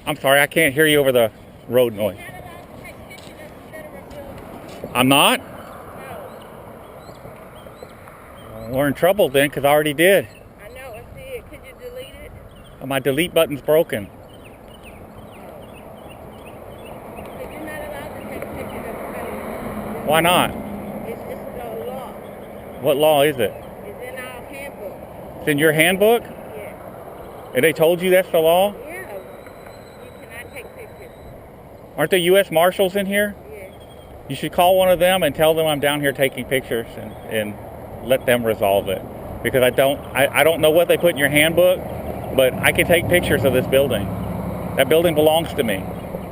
I'm sorry, I can't hear you over the road noise. I'm not? Well, we're in trouble then, because I already did. I know, I see it. Could you delete it? My delete button's broken. You're not allowed to take pictures of the Why not? It's the law. What law is it? It's in our handbook. It's in your handbook? Yeah. And they told you that's the law? Yeah. You cannot take pictures. Aren't there U.S. Marshals in here? Yeah. You should call one of them and tell them I'm down here taking pictures and let them resolve it. Because I don't know what they put in your handbook, but I can take pictures of this building. That building belongs to me.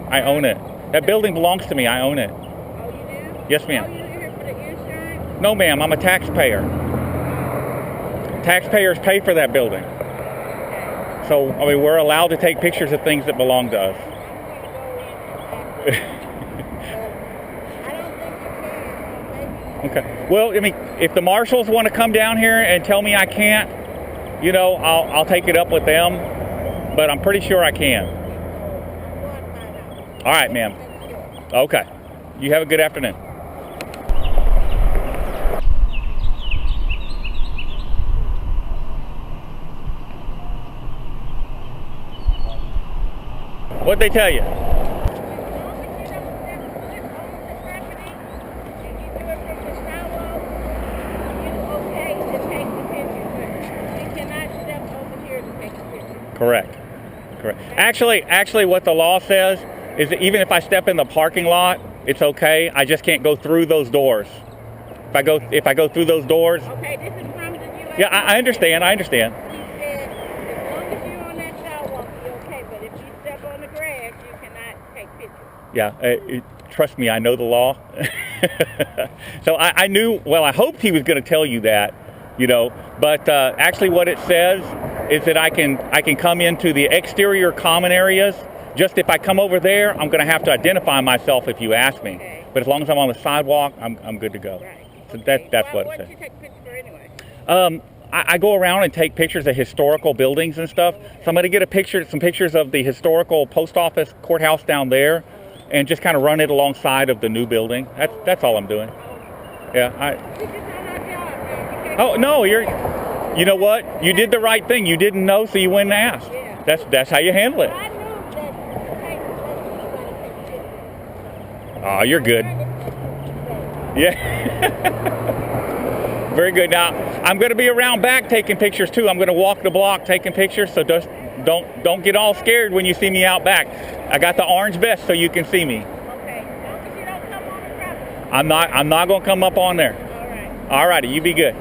I own it. That building belongs to me. I own it. Oh, you do? Yes, ma'am. Oh, you're here for the insurance? No, ma'am. I'm a taxpayer. Taxpayers pay for that building. So, I mean, we're allowed to take pictures of things that belong to us. Okay. Well, I mean, if the marshals want to come down here and tell me I can't, you know, I'll take it up with them. But I'm pretty sure I can. All right, ma'am. Okay. You have a good afternoon. What'd they tell you? Correct. Actually, what the law says is that even if I step in the parking lot, it's okay. I just can't go through those doors. If I go through those doors. Okay, this is from the U.S. Yeah, I understand. He said, as long as you're on that sidewalk, you're okay. But if you step on the grass, you cannot take pictures. Yeah, trust me, I know the law. So I knew. Well, I hoped he was going to tell you that, you know. But actually, what it says is that I can come into the exterior common areas. Just if I come over there, I'm going to have to identify myself if you ask me. Okay. But as long as I'm on the sidewalk, I'm good to go. Right. So Okay. that's what it What says. do you take pictures for anyway? I go around and take pictures of historical buildings and stuff. So I'm going to get some pictures of the historical post office courthouse down there, and just kind of run it alongside of the new building. That's all I'm doing. Yeah. We just on our job, man. Oh no, you know what? You did the right thing. You didn't know, so you went and asked. Yeah. That's how you handle it. I knew that you gotta take pictures. Oh, you're good. Yeah. Very good. Now, I'm going to be around back taking pictures too. I'm going to walk the block taking pictures, so just don't get all scared when you see me out back. I got the orange vest so you can see me. Okay. As long as you don't come on the property. I'm not going to come up on there. All right. All righty, you be good.